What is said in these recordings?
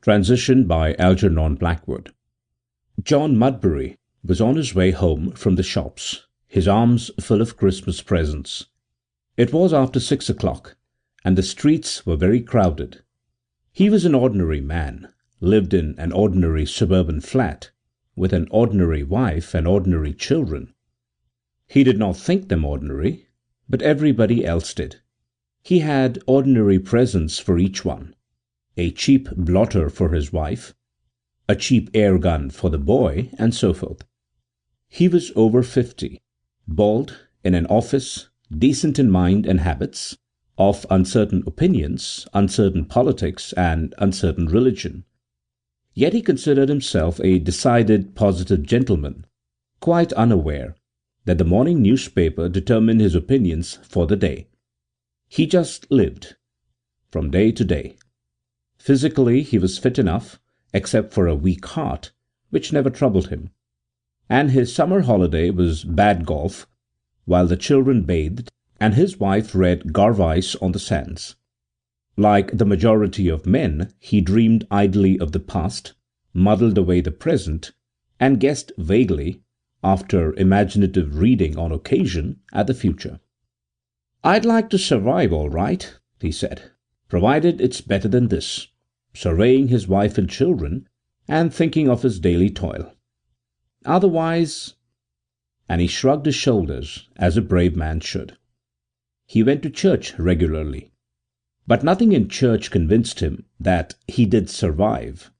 Transition by Algernon Blackwood. John Mudbury was on his way home from the shops, his arms full of Christmas presents. It was after 6 o'clock, and the streets were very crowded. He was an ordinary man, lived in an ordinary suburban flat, with an ordinary wife and ordinary children. He did not think them ordinary, but everybody else did. He had ordinary presents for each one: a cheap blotter for his wife, a cheap air gun for the boy, and so forth. He was over 50, bald, in an office, decent in mind and habits, of uncertain opinions, uncertain politics, and uncertain religion. Yet he considered himself a decided, positive gentleman, quite unaware that the morning newspaper determined his opinions for the day. He just lived, from day to day. Physically he was fit enough, except for a weak heart, which never troubled him, and his summer holiday was bad golf, while the children bathed and his wife read Garvice on the sands. Like the majority of men, he dreamed idly of the past, muddled away the present, and guessed vaguely, after imaginative reading on occasion, at the future. "I'd like to survive all right," he said, "provided it's better than this," surveying his wife and children, and thinking of his daily toil. "Otherwise—" and he shrugged his shoulders, as a brave man should. He went to church regularly, but nothing in church convinced him that he did survive,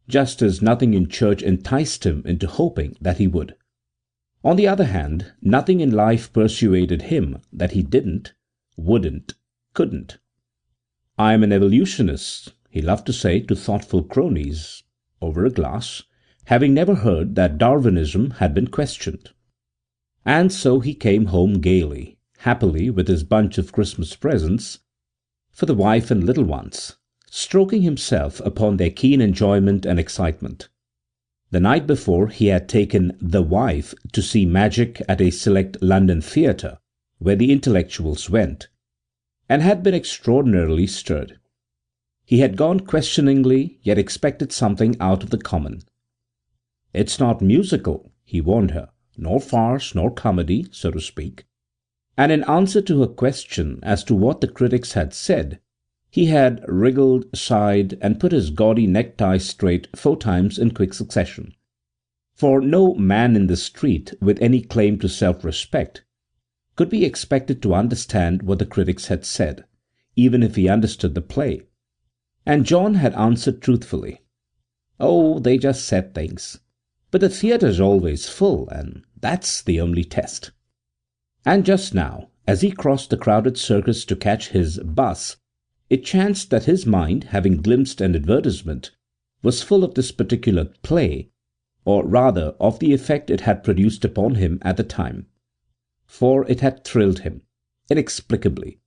just as nothing in church enticed him into hoping that he would. On the other hand, nothing in life persuaded him that he didn't, wouldn't, couldn't. "I am an evolutionist," he loved to say to thoughtful cronies, over a glass, having never heard that Darwinism had been questioned. And so he came home gaily, happily, with his bunch of Christmas presents for the wife and little ones, stroking himself upon their keen enjoyment and excitement. The night before he had taken the wife to see magic at a select London theatre where the intellectuals went, and had been extraordinarily stirred. He had gone questioningly, yet expected something out of the common. "It's not musical," he warned her, "nor farce, nor comedy, so to speak." And in answer to her question as to what the critics had said, he had wriggled, sighed, and put his gaudy necktie straight 4 times in quick succession. For no man in the street with any claim to self-respect could be expected to understand what the critics had said, even if he understood the play. And John had answered truthfully, "Oh, they just said things. But the theatre's always full, and that's the only test." And just now, as he crossed the crowded circus to catch his bus, it chanced that his mind, having glimpsed an advertisement, was full of this particular play, or rather of the effect it had produced upon him at the time. For it had thrilled him, inexplicably,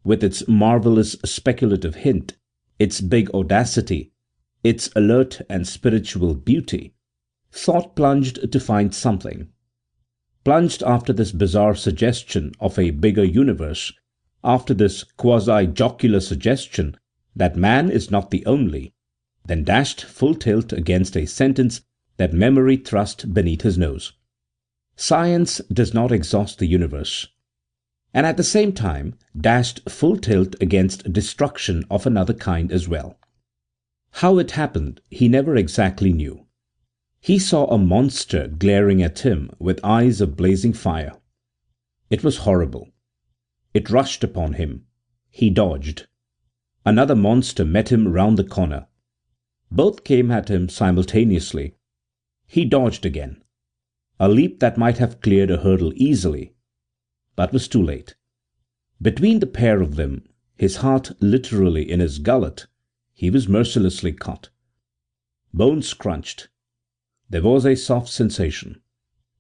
with its marvellous speculative hint, its big audacity, its alert and spiritual beauty. Thought plunged to find something. Plunged after this bizarre suggestion of a bigger universe, after this quasi-jocular suggestion that man is not the only, then dashed full tilt against a sentence that memory thrust beneath his nose. Science does not exhaust the universe, and at the same time dashed full tilt against destruction of another kind as well. How it happened he never exactly knew. He saw a monster glaring at him with eyes of blazing fire. It was horrible. It rushed upon him. He dodged. Another monster met him round the corner. Both came at him simultaneously. He dodged again. A leap that might have cleared a hurdle easily, but was too late. Between the pair of them, his heart literally in his gullet, he was mercilessly caught. Bones crunched. There was a soft sensation,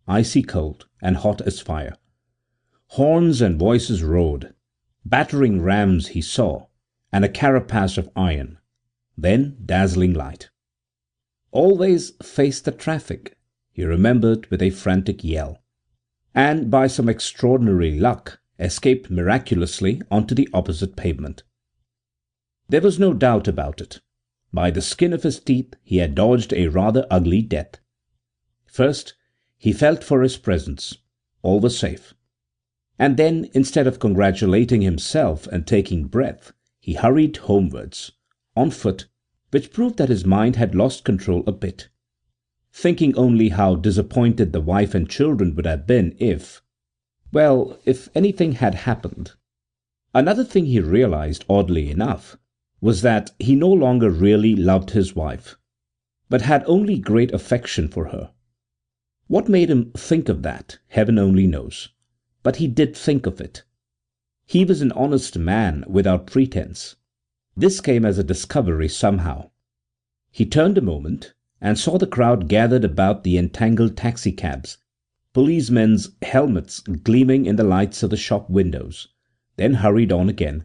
icy cold and hot as fire. Horns and voices roared. Battering rams he saw, and a carapace of iron. Then dazzling light. Always face the traffic, he remembered with a frantic yell, and by some extraordinary luck escaped miraculously onto the opposite pavement. There was no doubt about it. By the skin of his teeth he had dodged a rather ugly death. First, he felt for his presents. All was safe. And then, instead of congratulating himself and taking breath, he hurried homewards, on foot, which proved that his mind had lost control a bit, thinking only how disappointed the wife and children would have been if anything had happened. Another thing he realized, oddly enough, was that he no longer really loved his wife, but had only great affection for her. What made him think of that, heaven only knows, but he did think of it. He was an honest man without pretense. This came as a discovery somehow. He turned a moment and saw the crowd gathered about the entangled taxicabs, policemen's helmets gleaming in the lights of the shop windows, then hurried on again,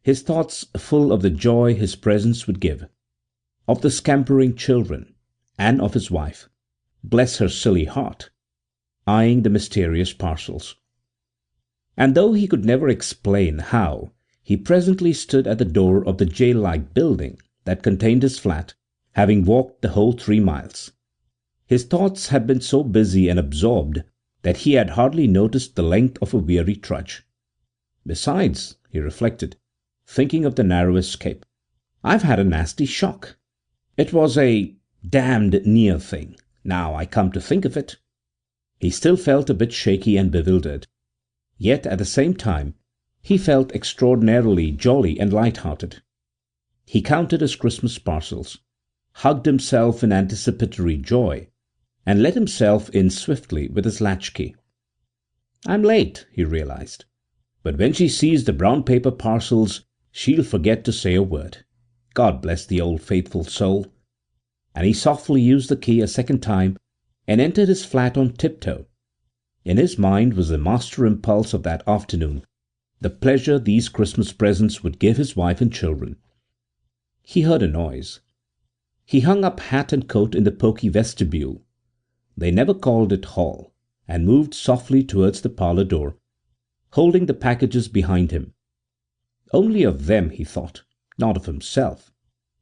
his thoughts full of the joy his presence would give, of the scampering children, and of his wife, bless her silly heart, eyeing the mysterious parcels. And though he could never explain how, he presently stood at the door of the jail-like building that contained his flat, having walked the whole 3 miles. His thoughts had been so busy and absorbed that he had hardly noticed the length of a weary trudge. Besides, he reflected, thinking of the narrow escape, I've had a nasty shock. It was a damned near thing, now I come to think of it. He still felt a bit shaky and bewildered, yet at the same time he felt extraordinarily jolly and light-hearted. He counted his Christmas parcels, hugged himself in anticipatory joy, and let himself in swiftly with his latchkey. I'm late, he realized, but when she sees the brown paper parcels, she'll forget to say a word. God bless the old faithful soul. And he softly used the key a second time and entered his flat on tiptoe. In his mind was the master impulse of that afternoon, the pleasure these Christmas presents would give his wife and children. He heard a noise. He hung up hat and coat in the poky vestibule, they never called it hall, and moved softly towards the parlour door, holding the packages behind him. Only of them, he thought, not of himself.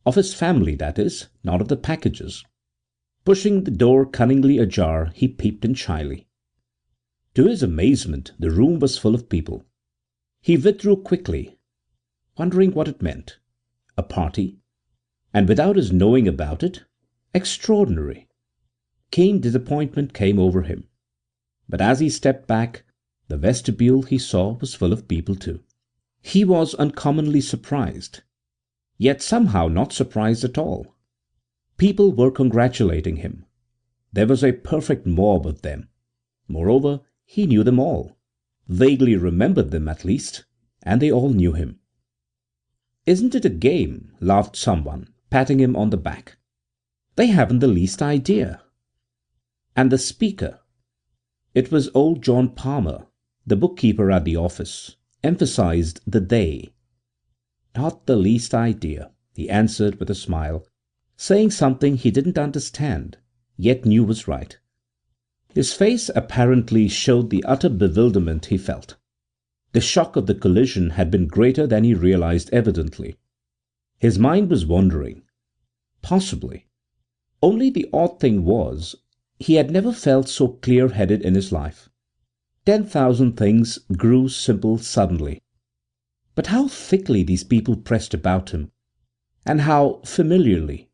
Of his family, that is, not of the packages. Pushing the door cunningly ajar, he peeped in shyly. To his amazement, the room was full of people. He withdrew quickly, wondering what it meant. A party? And without his knowing about it? Extraordinary! Keen disappointment came over him. But as he stepped back, the vestibule, he saw, was full of people too. He was uncommonly surprised, yet somehow not surprised at all. People were congratulating him. There was a perfect mob of them. Moreover, he knew them all, vaguely remembered them at least, and they all knew him. Isn't it a game? Laughed someone, patting him on the back. They haven't the least idea. And the speaker, it was old John Palmer, the bookkeeper at the office, emphasized the they. Not the least idea, he answered with a smile, saying something he didn't understand, yet knew was right. His face apparently showed the utter bewilderment he felt. The shock of the collision had been greater than he realized evidently. His mind was wandering. Possibly. Only the odd thing was, he had never felt so clear-headed in his life. 10,000 things grew simple suddenly. But how thickly these people pressed about him, and how familiarly.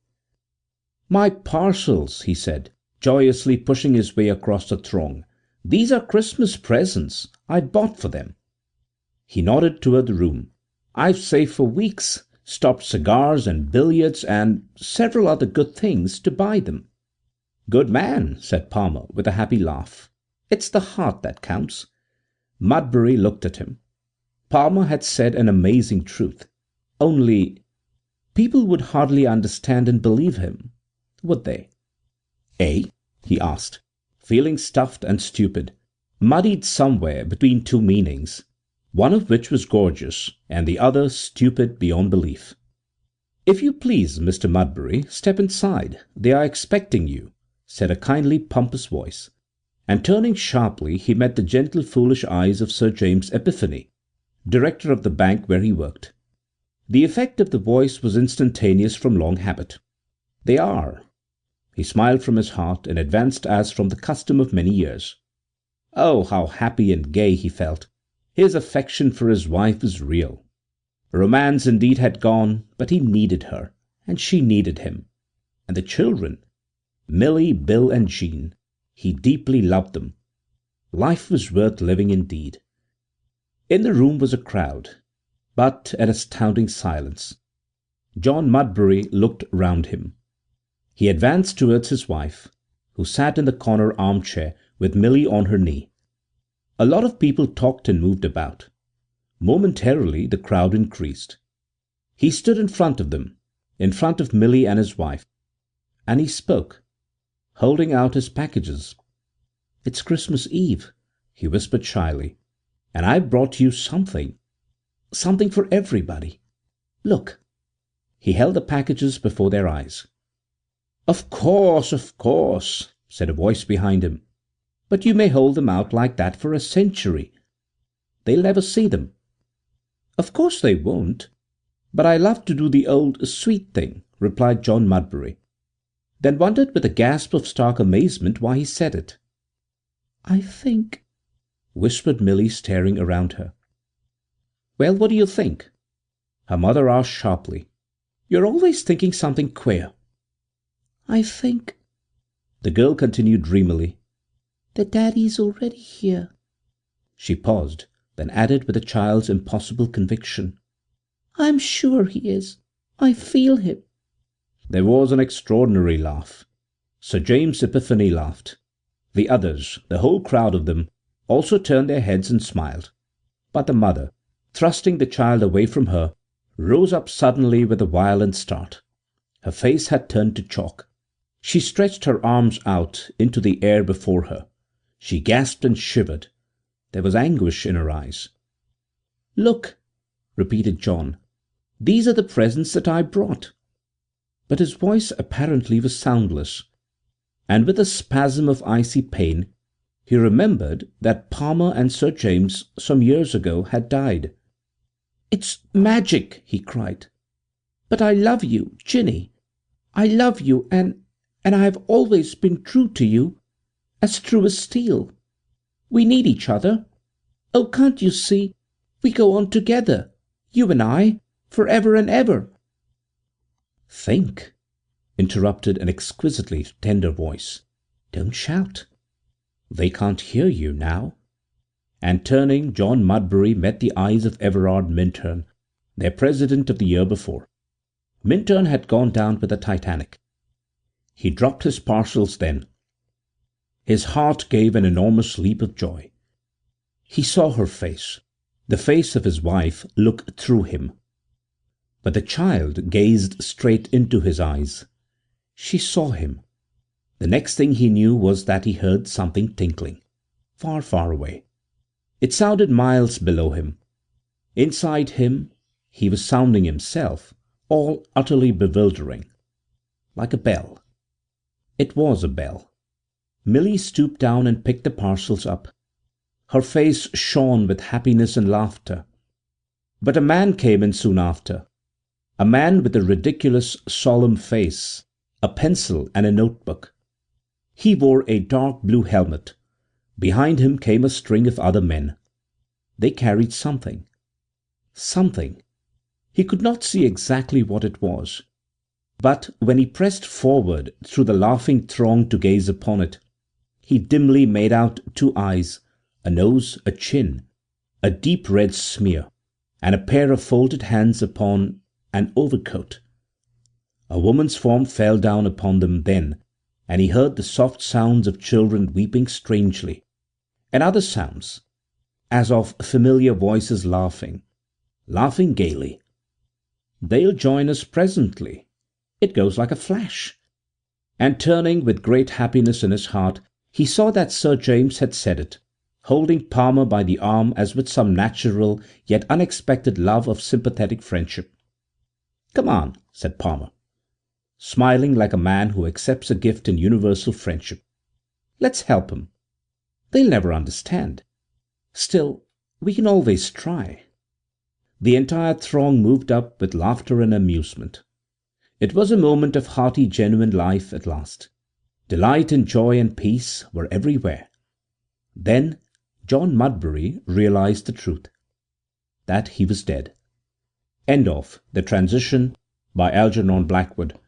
My parcels, he said, joyously pushing his way across the throng. These are Christmas presents I bought for them. He nodded toward the room. I've saved for weeks, stopped cigars and billiards and several other good things to buy them. Good man, said Palmer with a happy laugh. It's the heart that counts. Mudbury looked at him. Palmer had said an amazing truth. Only people would hardly understand and believe him, would they? Eh? He asked, feeling stuffed and stupid, muddied somewhere between two meanings, one of which was gorgeous and the other stupid beyond belief. If you please, Mr. Mudbury, step inside. They are expecting you, said a kindly pompous voice, and turning sharply he met the gentle foolish eyes of Sir James Epiphany, director of the bank where he worked. The effect of the voice was instantaneous from long habit. "They are." He smiled from his heart and advanced as from the custom of many years. Oh, how happy and gay he felt! His affection for his wife was real. Romance indeed had gone, but he needed her, and she needed him. And the children, Millie, Bill, and Jean, he deeply loved them. Life was worth living indeed. In the room was a crowd, but an astounding silence. John Mudbury looked round him. He advanced towards his wife, who sat in the corner armchair with Millie on her knee. A lot of people talked and moved about. Momentarily the crowd increased. He stood in front of them, in front of Millie and his wife, and he spoke, holding out his packages. "It's Christmas Eve," he whispered shyly, "and I've brought you something. Something for everybody. Look." He held the packages before their eyes. Of course," said a voice behind him. "But you may hold them out like that for a century. They'll never see them." "Of course they won't. But I love to do the old, sweet thing," replied John Mudbury, then wondered with a gasp of stark amazement why he said it. "I think," whispered Millie, staring around her. "Well, what do you think?" her mother asked sharply. "You're always thinking something queer." "I think," the girl continued dreamily, "that Daddy's already here." She paused, then added with a child's impossible conviction, "I'm sure he is. I feel him." There was an extraordinary laugh. Sir James Epiphany laughed. The others, the whole crowd of them, also turned their heads and smiled. But the mother, thrusting the child away from her, rose up suddenly with a violent start. Her face had turned to chalk. She stretched her arms out into the air before her. She gasped and shivered. There was anguish in her eyes. "Look," repeated John, "these are the presents that I brought." But his voice apparently was soundless, and with a spasm of icy pain he remembered that Palmer and Sir James some years ago had died. "It's magic!" he cried. "But I love you, Ginny. I love you, and I have always been true to you, as true as steel. We need each other. Oh, can't you see? We go on together, you and I, forever and ever." "Think," interrupted an exquisitely tender voice. "Don't shout. They can't hear you now." And turning, John Mudbury met the eyes of Everard Minturn, their president of the year before. Minturn had gone down with the Titanic. He dropped his parcels then. His heart gave an enormous leap of joy. He saw her face, the face of his wife, look through him. But the child gazed straight into his eyes. She saw him. The next thing he knew was that he heard something tinkling, far, far away. It sounded miles below him. Inside him he was sounding himself, all utterly bewildering. Like a bell. It was a bell. Millie stooped down and picked the parcels up. Her face shone with happiness and laughter. But a man came in soon after. A man with a ridiculous, solemn face, a pencil and a notebook. He wore a dark blue helmet. Behind him came a string of other men. They carried something. Something. He could not see exactly what it was. But when he pressed forward through the laughing throng to gaze upon it, he dimly made out two eyes, a nose, a chin, a deep red smear, and a pair of folded hands upon an overcoat. A woman's form fell down upon them then, and he heard the soft sounds of children weeping strangely, and other sounds, as of familiar voices laughing gaily. "They'll join us presently. It goes like a flash." And turning with great happiness in his heart, he saw that Sir James had said it, holding Palmer by the arm as with some natural yet unexpected love of sympathetic friendship. "Come on," said Palmer, smiling like a man who accepts a gift in universal friendship. "Let's help 'em. They'll never understand. Still, we can always try." The entire throng moved up with laughter and amusement. It was a moment of hearty, genuine life at last. Delight and joy and peace were everywhere. Then John Mudbury realized the truth, that he was dead. End of The Transition by Algernon Blackwood.